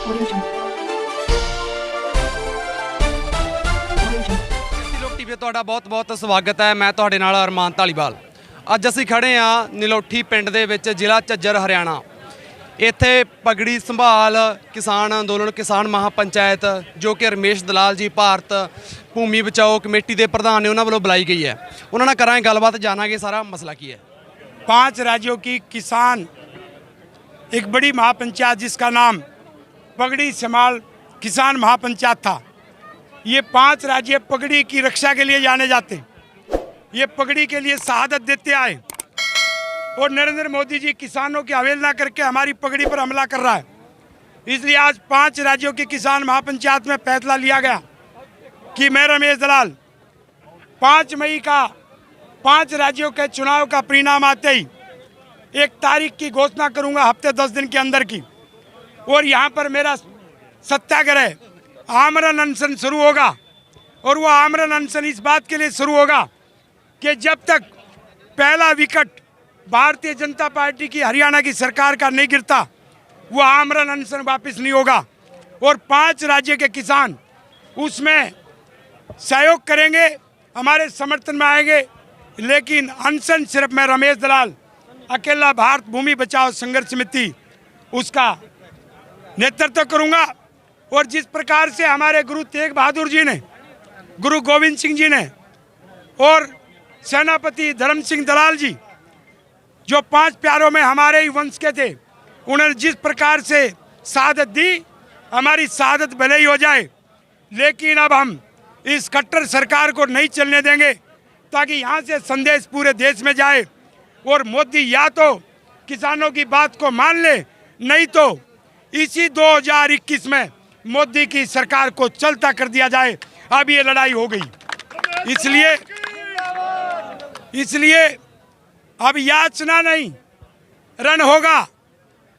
ਲੋਕ ਟੀਵੀ ਤੁਹਾਡਾ ਬਹੁਤ-ਬਹੁਤ ਸਵਾਗਤ ਹੈ। ਮੈਂ ਤੁਹਾਡੇ ਨਾਲ ਅਰਮਾਨ ਧਾਲੀਵਾਲ। ਅੱਜ ਅਸੀਂ ਖੜੇ ਹਾਂ ਨਿਲੋਠੀ ਪਿੰਡ ਦੇ ਵਿੱਚ, ਜ਼ਿਲ੍ਹਾ ਝੱਜਰ, ਹਰਿਆਣਾ। ਇੱਥੇ ਪਗੜੀ ਸੰਭਾਲ ਕਿਸਾਨ ਅੰਦੋਲਨ, ਕਿਸਾਨ ਮਹਾਪੰਚਾਇਤ, ਜੋ ਕਿ ਰਮੇਸ਼ ਦਲਾਲ ਜੀ ਭਾਰਤ ਭੂਮੀ ਬਚਾਓ ਕਮੇਟੀ ਦੇ ਪ੍ਰਧਾਨ ਨੇ, ਉਹਨਾਂ ਵੱਲੋਂ ਬੁਲਾਈ ਗਈ ਹੈ। ਉਹਨਾਂ ਨਾਲ ਕਰਾਂਗੇ ਗੱਲਬਾत, ਜਾਣਾਂਗੇ सारा मसला की है। 5 राज्यों की किसान एक बड़ी महापंचायत जिसका नाम पगड़ी संभाल किसान महापंचायत था। ये 5 राज्य पगड़ी की रक्षा के लिए जाने जाते, ये पगड़ी के लिए शहादत देते आए और नरेंद्र मोदी जी किसानों की अवहेलना करके हमारी पगड़ी पर हमला कर रहा है। इसलिए आज 5 राज्यों की किसान महापंचायत में फैसला लिया गया कि मैं रमेश दलाल 5 मई का 5 राज्यों के चुनाव का परिणाम आते ही 1 तारीख की घोषणा करूंगा, हफ्ते 10 दिन के अंदर की। और यहाँ पर मेरा सत्याग्रह आमरण अनशन शुरू होगा। और वो आमरण अनशन इस बात के लिए शुरू होगा कि जब तक पहला विकेट भारतीय जनता पार्टी की हरियाणा की सरकार का नहीं गिरता, वो आमरण अनशन वापस नहीं होगा। और 5 राज्य के किसान उसमें सहयोग करेंगे, हमारे समर्थन में आएंगे। लेकिन अनशन सिर्फ मैं रमेश दलाल अकेला भारत भूमि बचाओ संघर्ष समिति उसका नेतृत्व करूंगा। और जिस प्रकार से हमारे गुरु तेग बहादुर जी ने, गुरु गोविंद सिंह जी ने और सेनापति धर्म सिंह दलाल जी, जो 5 प्यारों में हमारे ही वंश के थे, उन्होंने जिस प्रकार से शहादत दी, हमारी शहादत भले ही हो जाए, लेकिन अब हम इस कट्टर सरकार को नहीं चलने देंगे, ताकि यहाँ से संदेश पूरे देश में जाए। और मोदी या तो किसानों की बात को मान ले, नहीं तो इसी 2021 में मोदी की सरकार को चलता कर दिया जाए। अब ये लड़ाई हो गई, इसलिए अब याचना नहीं रण होगा,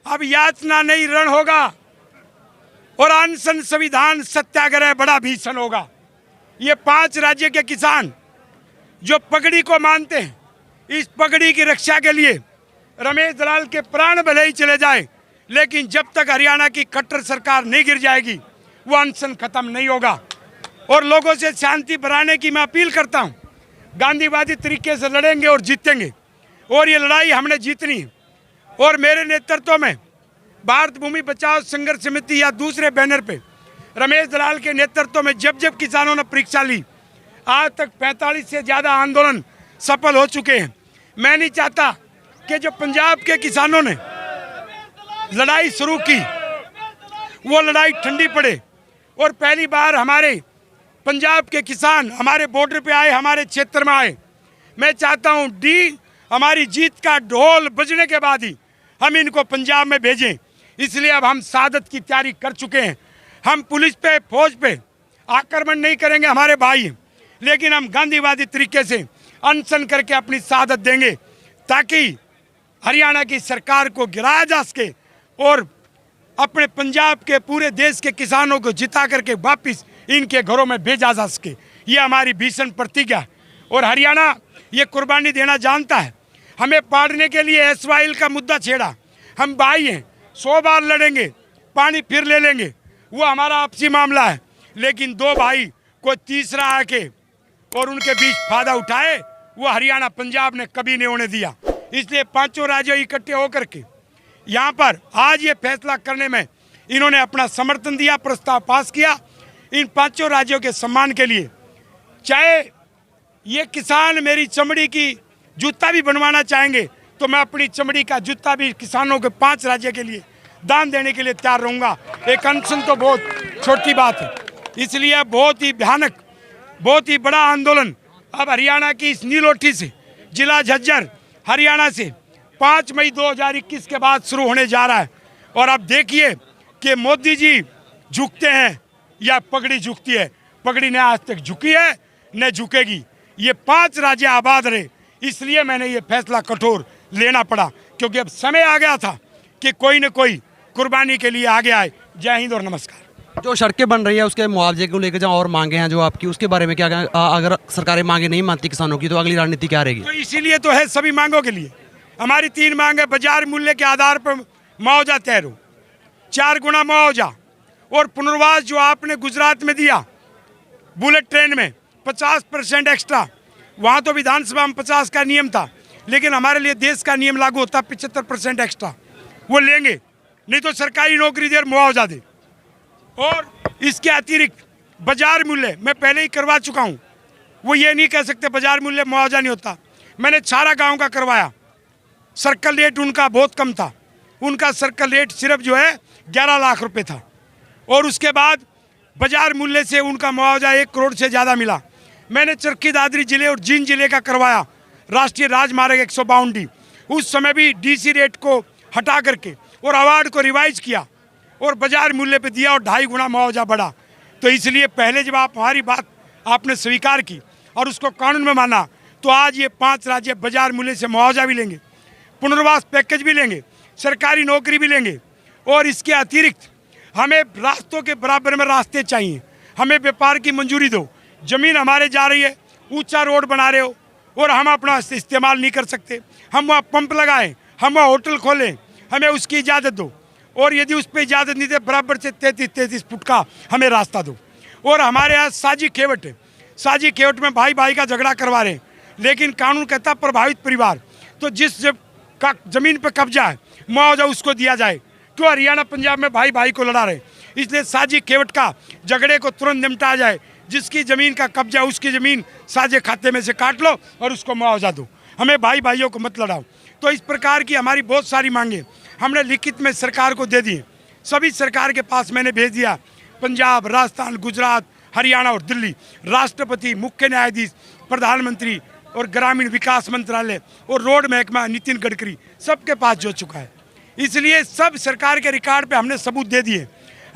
अब याचना नहीं रण होगा। और अनशन संविधान सत्याग्रह बड़ा भीषण होगा। ये 5 राज्य के किसान जो पगड़ी को मानते हैं, इस पगड़ी की रक्षा के लिए रमेश दलाल के प्राण भले ही चले जाए, लेकिन जब तक हरियाणा की कट्टर सरकार नहीं गिर जाएगी, वो अनशन खत्म नहीं होगा। और लोगों से शांति बढ़ाने की मैं अपील करता हूँ। गांधीवादी तरीके से लड़ेंगे और जीतेंगे, और ये लड़ाई हमने जीतनी है। और मेरे नेतृत्व में भारत भूमि बचाओ संघर्ष समिति या दूसरे बैनर पे रमेश दलाल के नेतृत्व में जब जब किसानों ने परीक्षा ली, आज तक 45 से ज़्यादा आंदोलन सफल हो चुके हैं। मैं नहीं चाहता कि जो पंजाब के किसानों ने लड़ाई शुरू की, वो लड़ाई ठंडी पड़े। और पहली बार हमारे पंजाब के किसान हमारे बॉर्डर पे आए, हमारे क्षेत्र में आए। मैं चाहता हूँ हमारी जीत का ढोल बजने के बाद ही हम इनको पंजाब में भेजें। इसलिए अब हम शहादत की तैयारी कर चुके हैं। हम पुलिस पे, फौज पे आक्रमण नहीं करेंगे, हमारे भाई हैं, लेकिन हम गांधीवादी तरीके से अनशन करके अपनी शहादत देंगे, ताकि हरियाणा की सरकार को गिराया जा सके और अपने पंजाब के पूरे देश के किसानों को जिता करके वापस इनके घरों में भेजा जा सके। ये हमारी भीषण प्रतिज्ञा है। और हरियाणा ये कुर्बानी देना जानता है। हमें पाड़ने के लिए एसवाइल का मुद्दा छेड़ा, हम भाई हैं, 100 बार लड़ेंगे, पानी फिर ले लेंगे, वो हमारा आपसी मामला है। लेकिन 2 भाई कोई तीसरा आके और उनके बीच फायदा उठाए, वो हरियाणा पंजाब ने कभी नहीं होने दिया। इसलिए 5 राज्य इकट्ठे होकर के यहाँ पर आज ये फैसला करने में इन्होंने अपना समर्थन दिया, प्रस्ताव पास किया। इन 5 राज्यों के सम्मान के लिए, चाहे ये किसान मेरी चमड़ी की जूता भी बनवाना चाहेंगे, तो मैं अपनी चमड़ी का जूता भी किसानों के 5 राज्य के लिए दान देने के लिए तैयार रहूँगा। एक अनशन तो बहुत छोटी बात है। इसलिए बहुत ही भयानक, बहुत ही बड़ा आंदोलन अब हरियाणा की इस नीलोठी से, जिला झज्जर हरियाणा से 5 मई 2021 के बाद शुरू होने जा रहा है। और अब देखिए कि मोदी जी झुकते हैं या पगड़ी झुकती है। पगड़ी ने आज तक झुकी है, न झुकेगी। ये 5 राज्य आबाद रहे, इसलिए मैंने ये फैसला कठोर लेना पड़ा, क्योंकि अब समय आ गया था कि कोई न कोई कुर्बानी के लिए आगे आए। जय हिंद और नमस्कार। जो सड़कें बन रही है उसके मुआवजे को लेकर जो और मांगे हैं जो आपकी, उसके बारे में क्या अगर सरकारें मांगे नहीं मानती किसानों की, तो अगली रणनीति क्या रहेगी? तो इसीलिए तो है सभी मांगों के लिए हमारी 3 मांग है। बाजार मूल्य के आधार पर मुआवजा तय हो, 4 गुना मुआवजा, और पुनर्वास जो आपने गुजरात में दिया बुलेट ट्रेन में 50% एक्स्ट्रा, वहाँ तो विधानसभा में 50 का नियम था, लेकिन हमारे लिए देश का नियम लागू होता 75% एक्स्ट्रा, वो लेंगे। नहीं तो सरकारी नौकरी दे और मुआवजा दे। और इसके अतिरिक्त बाजार मूल्य मैं पहले ही करवा चुका हूँ, वो ये नहीं कह सकते बाजार मूल्य मुआवजा नहीं होता। मैंने छारा गांव का करवाया, सर्कल रेट उनका बहुत कम था, उनका सर्कल रेट सिर्फ जो है 11 लाख रुपए था, और उसके बाद बाजार मूल्य से उनका मुआवजा 1 करोड़ से ज़्यादा मिला। मैंने चरखी दादरी जिले और जींद जिले का करवाया राष्ट्रीय राजमार्ग 152D, उस समय भी डीसी रेट को हटा करके और अवार्ड को रिवाइज किया और बाजार मूल्य पे दिया और 2.5 गुना मुआवजा बढ़ा। तो इसलिए पहले जब आप हमारी बात आपने स्वीकार की और उसको कानून में माना, तो आज ये 5 राज्य बाजार मूल्य से मुआवजा भी लेंगे, पुनर्वास पैकेज भी लेंगे, सरकारी नौकरी भी लेंगे। और इसके अतिरिक्त हमें रास्तों के बराबर में रास्ते चाहिए, हमें व्यापार की मंजूरी दो। ज़मीन हमारे जा रही है, ऊंचा रोड बना रहे हो और हम अपना इस्तेमाल नहीं कर सकते, हम वहाँ पंप लगाएं, हम वहाँ होटल खोलें, हमें उसकी इजाज़त दो। और यदि उस पर इजाज़त नहीं दे, बराबर से 33 फुट का हमें रास्ता दो। और हमारे यहाँ साजी खेवट है, साजी खेवट में भाई भाई का झगड़ा करवा रहे हैं, लेकिन कानून कहता प्रभावित परिवार, तो जिस का ज़मीन पर कब्जा है मुआवजा उसको दिया जाए। क्यों हरियाणा पंजाब में भाई भाई को लड़ा रहे? इसलिए साजी खेवट का झगड़े को तुरंत निपटाया जाए। जिसकी ज़मीन का कब्जा उसकी ज़मीन साझे खाते में से काट लो और उसको मुआवजा दो, हमें भाई भाइयों को मत लड़ाओ। तो इस प्रकार की हमारी बहुत सारी मांगे हमने लिखित में सरकार को दे दी, सभी सरकार के पास मैंने भेज दिया। पंजाब, राजस्थान, गुजरात, हरियाणा और दिल्ली, राष्ट्रपति, मुख्य न्यायाधीश, प्रधानमंत्री और ग्रामीण विकास मंत्रालय और रोड महकमा नितिन गडकरी, सबके पास जो चुका है। इसलिए सब सरकार के रिकॉर्ड पे हमने सबूत दे दिए।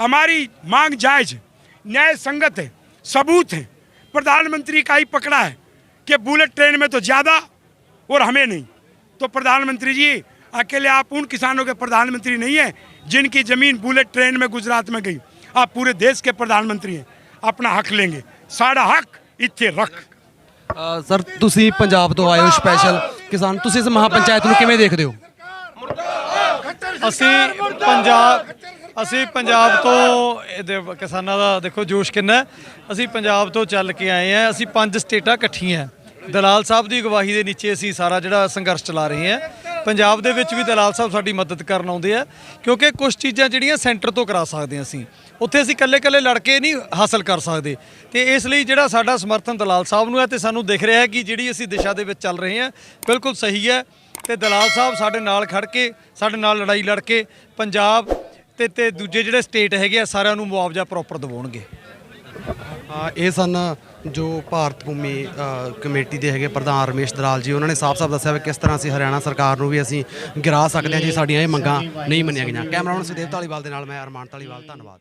हमारी मांग जायज़ है, न्याय संगत है, सबूत है। प्रधानमंत्री का ही पकड़ा है कि बुलेट ट्रेन में तो ज़्यादा और हमें नहीं। तो प्रधानमंत्री जी, अकेले आप उन किसानों के प्रधानमंत्री नहीं हैं जिनकी ज़मीन बुलेट ट्रेन में गुजरात में गई, आप पूरे देश के प्रधानमंत्री हैं। अपना हक लेंगे, साड़ा हक इत्थे रख। ਸਰ ਤੁਸੀਂ ਪੰਜਾਬ ਤੋਂ ਆਏ ਹੋ ਸਪੈਸ਼ਲ ਕਿਸਾਨ, ਤੁਸੀਂ ਇਸ ਮਹਾਪੰਚਾਇਤ ਨੂੰ ਕਿਵੇਂ ਦੇਖਦੇ ਹੋ? ਅਸੀਂ ਪੰਜਾਬ ਤੋਂ ਇਹਦੇ ਕਿਸਾਨਾਂ ਦਾ ਦੇਖੋ ਜੋਸ਼ ਕਿੰਨਾ ਹੈ। ਅਸੀਂ ਪੰਜਾਬ ਤੋਂ ਚੱਲ ਕੇ ਆਏ ਹਾਂ, ਅਸੀਂ 5 ਸਟੇਟਾਂ ਇਕੱਠੀਆਂ, ਦਲਾਲ ਸਾਹਿਬ ਦੀ ਅਗਵਾਈ ਦੇ ਨੀਚੇ ਅਸੀਂ ਸਾਰਾ ਜਿਹੜਾ ਸੰਘਰਸ਼ ਚਲਾ ਰਹੇ ਹਾਂ। ਪੰਜਾਬ ਦੇ ਵਿੱਚ ਵੀ ਦਲਾਲ ਸਾਹਿਬ ਸਾਡੀ ਮਦਦ ਕਰਨ ਆਉਂਦੇ ਆ, ਕਿਉਂਕਿ ਕੁਝ ਚੀਜ਼ਾਂ ਜਿਹੜੀਆਂ ਸੈਂਟਰ ਤੋਂ ਕਰਾ ਸਕਦੇ ਹਾਂ ਅਸੀਂ, ਉੱਥੇ ਅਸੀਂ ਇਕੱਲੇ ਲੜ ਕੇ ਨਹੀਂ ਹਾਸਲ ਕਰ ਸਕਦੇ। ਤੇ ਇਸ ਲਈ ਜਿਹੜਾ ਸਾਡਾ ਸਮਰਥਨ ਦਲਾਲ ਸਾਹਿਬ ਨੂੰ ਹੈ, ਤੇ ਸਾਨੂੰ ਦਿਖ ਰਿਹਾ ਹੈ ਕਿ ਜਿਹੜੀ ਅਸੀਂ ਦਿਸ਼ਾ ਦੇ ਵਿੱਚ ਚੱਲ ਰਹੇ ਹਾਂ ਬਿਲਕੁਲ ਸਹੀ ਹੈ। ਤੇ ਦਲਾਲ ਸਾਹਿਬ ਸਾਡੇ ਨਾਲ ਖੜ ਕੇ, ਸਾਡੇ ਨਾਲ ਲੜਾਈ ਲੜ ਕੇ ਪੰਜਾਬ ਤੇ ਦੂਜੇ ਜਿਹੜੇ ਸਟੇਟ ਹੈਗੇ ਆ ਸਾਰਿਆਂ ਨੂੰ ਮੁਆਵਜ਼ਾ ਪ੍ਰੋਪਰ ਦਿਵਾਉਣਗੇ। ਇਹ ਸਨ ਜੋ ਭਾਰਤ ਭੂਮੀ ਕਮੇਟੀ ਦੇ ਹੈਗੇ ਪ੍ਰਧਾਨ ਰਮੇਸ਼ ਦਲਾਲ ਜੀ, ਉਹਨਾਂ ਨੇ ਸਾਫ਼ ਦੱਸਿਆ ਵੀ ਕਿਸ ਤਰ੍ਹਾਂ ਅਸੀਂ ਹਰਿਆਣਾ ਸਰਕਾਰ ਨੂੰ ਵੀ ਅਸੀਂ ਗਿਰਾ ਸਕਦੇ ਹਾਂ ਜੇ ਸਾਡੀਆਂ ਇਹ ਮੰਗਾਂ ਨਹੀਂ ਮੰਨੀਆਂ ਗਈਆਂ। ਕੈਮਰਾਮੈਨ ਸੁਦੇਵ ਢਾਲੀਵਾਲ ਦੇ ਨਾਲ ਮੈਂ ਅਰਮਾਨ ਢਾਲੀਵਾਲ, ਧੰਨਵਾਦ।